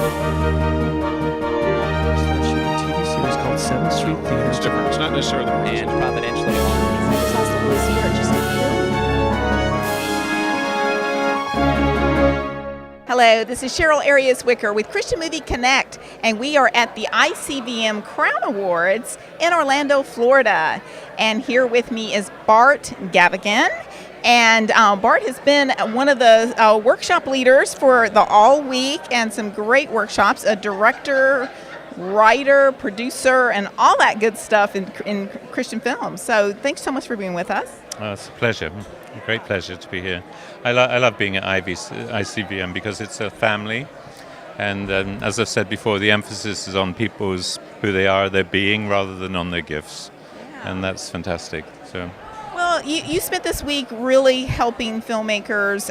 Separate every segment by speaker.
Speaker 1: TV series called 7th Street Theater.
Speaker 2: It's different. It's not necessarily the
Speaker 3: And providentially on.
Speaker 4: It's also this year, just like you.
Speaker 5: Hello, this is Cheryl Arias Wicker with Christian Movie Connect, and we are at the ICBM Crown Awards in Orlando, Florida. And here with me is Bart Gavigan. And Bart has been one of the workshop leaders for the All Week and some great workshops, a director, writer, producer, and all that good stuff in Christian films. So thanks so much for being with us.
Speaker 6: It's a pleasure, a great pleasure to be here. I love being at ICBM because it's a family, and as I've said before, the emphasis is on people's who they are, their being, rather than on their gifts, and that's fantastic. So.
Speaker 5: Well, you spent this week really helping filmmakers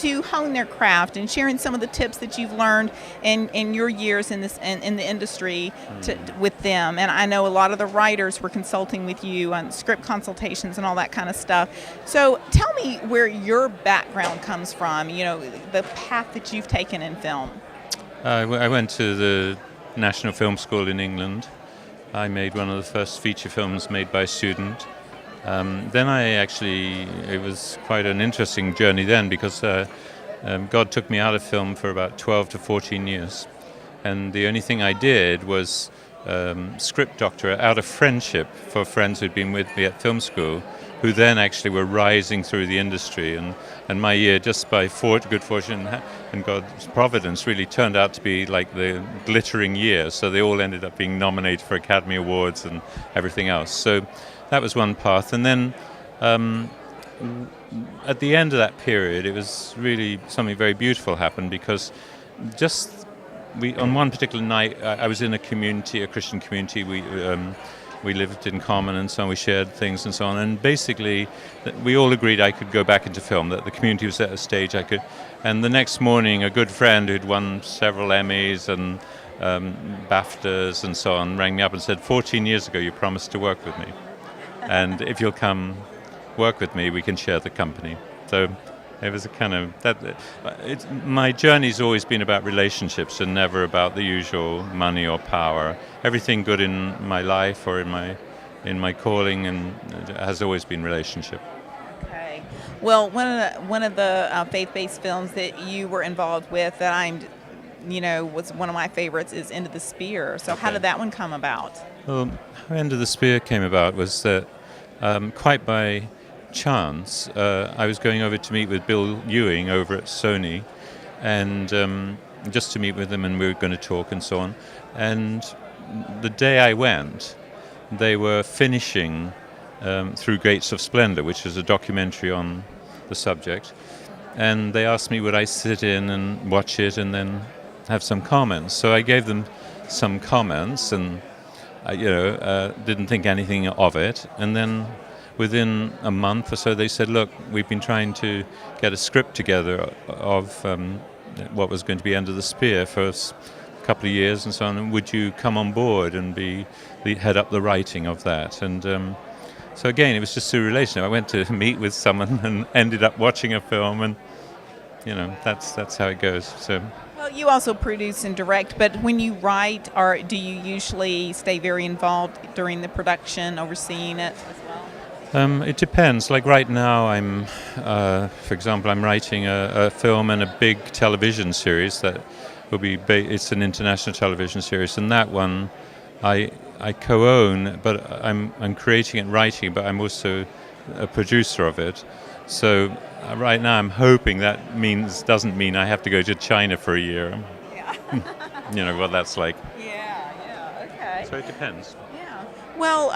Speaker 5: to hone their craft and sharing some of the tips that you've learned in your years in the industry with them. And I know a lot of the writers were consulting with you on script consultations and all that kind of stuff. So tell me where your background comes from, you know, the path that you've taken in film.
Speaker 6: I went to the National Film School in England. I made one of the first feature films made by a student. Then it was quite an interesting journey then, because God took me out of film for about 12 to 14 years. And the only thing I did was script doctorate out of friendship for friends who'd been with me at film school, who then actually were rising through the industry. And my year, just by good fortune and God's providence, really turned out to be like the glittering year. So they all ended up being nominated for Academy Awards and everything else. So that was one path. And then at the end of that period, it was really something very beautiful happened, because on one particular night, I was in a Christian community. We lived in common and so on. We shared things and so on. And basically, we all agreed I could go back into film, that the community was at a stage I could. And the next morning, a good friend who'd won several Emmys and BAFTAs and so on rang me up and said, 14 years ago, you promised to work with me. And if you'll come work with me, we can share the company. So it was a kind of my journey's always been about relationships and never about the usual money or power. Everything good in my life or in my calling and has always been relationship.
Speaker 5: Okay. Well, one of the faith-based films that you were involved with that was one of my favorites is End of the Spear. So how did that one come about?
Speaker 6: Well, how End of the Spear came about was that quite by chance, I was going over to meet with Bill Ewing over at Sony, and just to meet with him, and we were going to talk and so on. And the day I went, they were finishing Through Gates of Splendor, which is a documentary on the subject, and they asked me would I sit in and watch it and then have some comments. So I gave them some comments and didn't think anything of it. And then within a month or so, they said, look, we've been trying to get a script together of what was going to be End of the Spear for a couple of years and so on. And would you come on board and head up the writing of that? And so again, it was just through relationship. I went to meet with someone and ended up watching a film, and that's how it goes. So.
Speaker 5: Well, you also produce and direct, but when you write, do you usually stay very involved during the production, overseeing it as well?
Speaker 6: It depends. Like right now, for example, I'm writing a film and a big television series that will be. It's an international television series, and that one I co-own, but I'm creating and writing, but I'm also a producer of it. So right now I'm hoping that doesn't mean I have to go to China for a year.
Speaker 5: Yeah.
Speaker 6: You know what that's like.
Speaker 5: Yeah, okay.
Speaker 6: So it depends.
Speaker 5: Yeah. Well,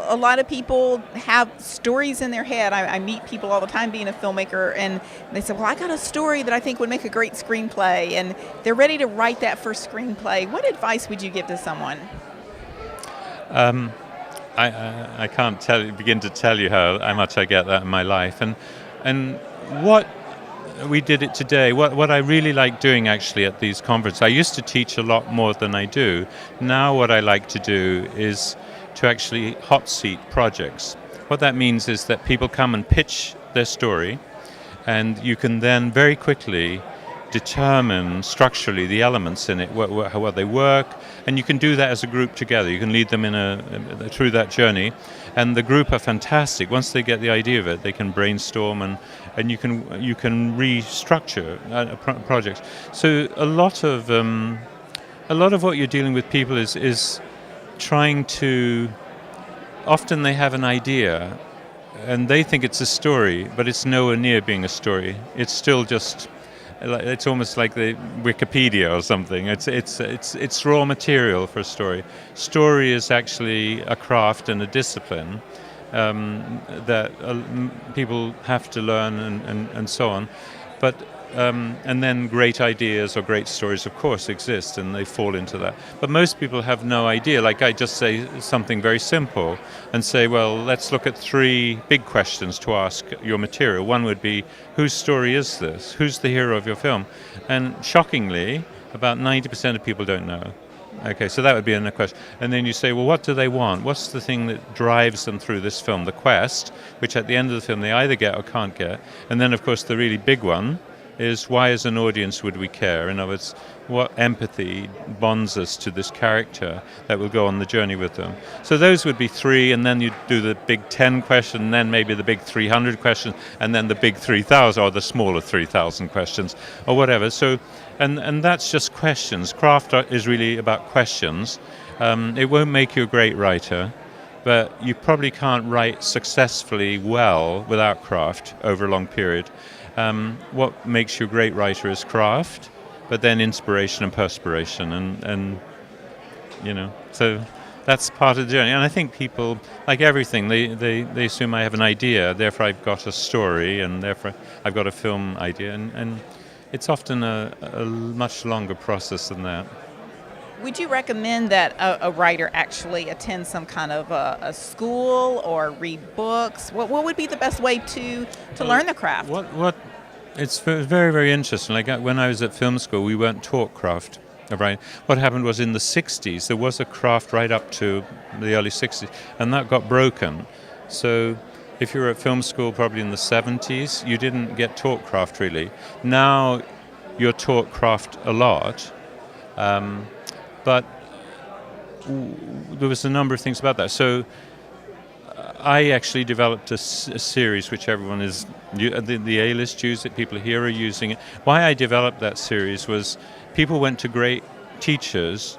Speaker 5: a lot of people have stories in their head. I meet people all the time being a filmmaker, and they say, well, I got a story that I think would make a great screenplay, and they're ready to write that first screenplay. What advice would you give to someone?
Speaker 6: I can't begin to tell you how much I get that in my life, and what we did it today. What I really like doing actually at these conferences, I used to teach a lot more than I do. Now what I like to do is to actually hot seat projects. What that means is that people come and pitch their story, and you can then very quickly determine structurally the elements in it, how they work, and you can do that as a group together. You can lead them through that journey, and the group are fantastic. Once they get the idea of it, they can brainstorm and you can restructure projects. So a lot of what you're dealing with people is trying to. Often they have an idea, and they think it's a story, but it's nowhere near being a story. It's still just. It's almost like the Wikipedia or something. It's raw material for a story. Story is actually a craft and a discipline that people have to learn and so on. But and then great ideas or great stories, of course, exist, and they fall into that. But most people have no idea. Like I just say something very simple and say, well, let's look at 3 big questions to ask your material. One would be, whose story is this? Who's the hero of your film? And shockingly, about 90% of people don't know. Okay, so that would be a question. And then you say, well, what do they want? What's the thing that drives them through this film? The quest, which at the end of the film they either get or can't get. And then, of course, the really big one is, why as an audience would we care? In other words, what empathy bonds us to this character that will go on the journey with them? So those would be 3, and then you do the big 10 question, and then maybe the big 300 questions, and then the big 3,000 or the smaller 3,000 questions or whatever. So, and that's just questions. Craft is really about questions. It won't make you a great writer, but you probably can't write successfully well without craft over a long period. What makes you a great writer is craft, but then inspiration and perspiration, and so that's part of the journey. And I think people, like everything, they assume I have an idea, therefore I've got a story, and therefore I've got a film idea, and it's often a much longer process than that.
Speaker 5: Would you recommend that a writer actually attend some kind of a school or read books? What would be the best way to learn the craft?
Speaker 6: It's very, very interesting. Like when I was at film school, we weren't taught craft. Right. What happened was in the 60s, there was a craft right up to the early 60s, and that got broken. So if you were at film school probably in the 70s, you didn't get taught craft really. Now you're taught craft a lot. But there was a number of things about that. So I actually developed a series which everyone is, the A-list use it, people here are using it. Why I developed that series was people went to great teachers,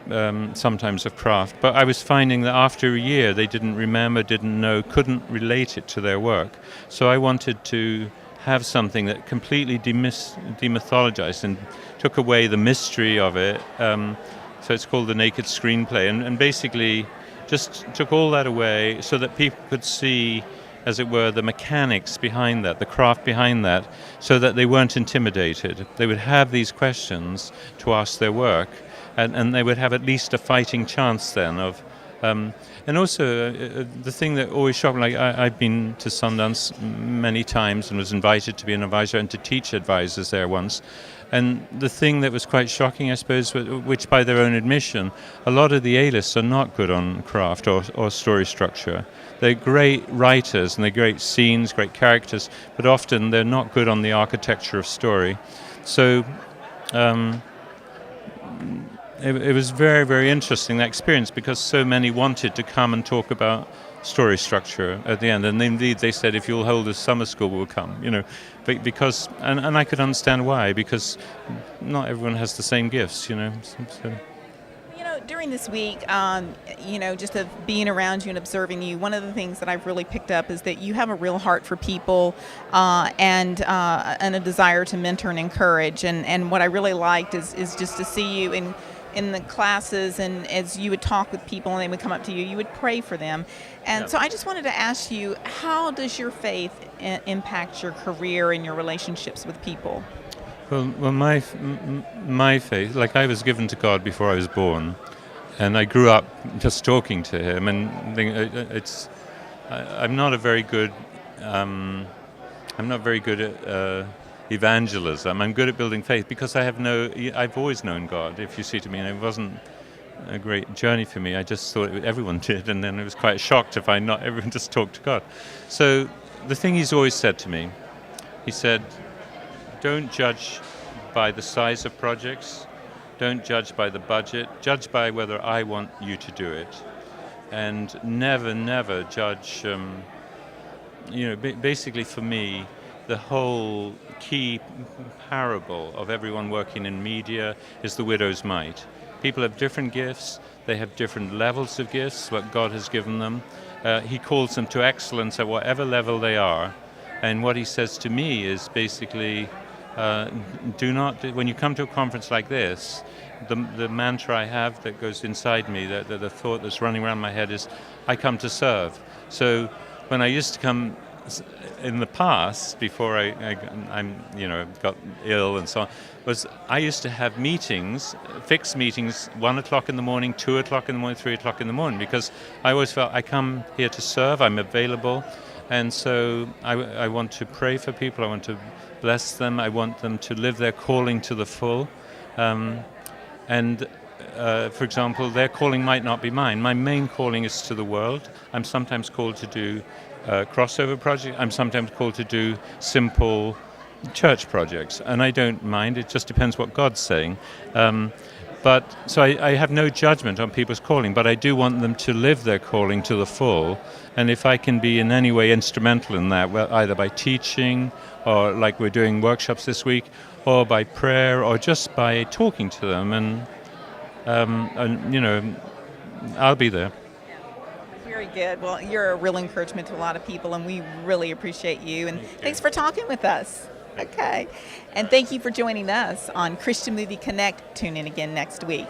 Speaker 6: sometimes of craft, but I was finding that after a year they didn't remember, didn't know, couldn't relate it to their work. So I wanted to have something that completely demythologized and took away the mystery of it. So it's called The Naked Screenplay, and basically just took all that away so that people could see, as it were, the mechanics behind that, the craft behind that, so that they weren't intimidated. They would have these questions to ask their work, and they would have at least a fighting chance then of... and also, the thing that always shocked me, like I've been to Sundance many times and was invited to be an advisor and to teach advisors there once. And the thing that was quite shocking, I suppose, which by their own admission, a lot of the A-lists are not good on craft or story structure. They're great writers and they're great scenes, great characters, but often they're not good on the architecture of story. So it was very, very interesting, that experience, because so many wanted to come and talk about story structure at the end, and indeed they said, if you'll hold a summer school, we'll come, because and I could understand why, because not everyone has the same gifts, so.
Speaker 5: During this week, just of being around you and observing you, one of the things that I've really picked up is that you have a real heart for people and a desire to mentor and encourage, and what I really liked is just to see you in the classes, and as you would talk with people and they would come up to you, you would pray for them. And so I just wanted to ask you, how does your faith impact your career and your relationships with people?
Speaker 6: Well, my faith, like I was given to God before I was born, and I grew up just talking to Him, and I'm not very good at evangelism. I'm good at building faith because I've always known God, if you see to me, and it wasn't a great journey for me. I just thought everyone did, and then I was quite shocked to find not everyone just talked to God. So the thing He's always said to me, He said, don't judge by the size of projects. Don't judge by the budget. Judge by whether I want you to do it. And never judge, basically for me, the whole key parable of everyone working in media is the widow's mite. People have different gifts. They have different levels of gifts, what God has given them. He calls them to excellence at whatever level they are. And what he says to me is basically, when you come to a conference like this, the mantra I have that goes inside me, the thought that's running around my head is, I come to serve. So when I used to come in the past, before I got ill and so on, I used to have meetings, fixed meetings, 1 o'clock in the morning, 2 o'clock in the morning, 3 o'clock in the morning, because I always felt I come here to serve, I'm available, and so I want to pray for people, I want to bless them, I want them to live their calling to the full. For example, their calling might not be mine. My main calling is to the world. I'm sometimes called to do crossover projects. I'm sometimes called to do simple church projects, and I don't mind. It just depends what God's saying. So I have no judgment on people's calling, but I do want them to live their calling to the full. And if I can be in any way instrumental in that, well, either by teaching, or like we're doing workshops this week, or by prayer, or just by talking to them, and I'll be there.
Speaker 5: Very good. Well, you're a real encouragement to a lot of people, and we really appreciate you. And thanks for talking with us. Okay. And thank you for joining us on Christian Movie Connect. Tune in again next week.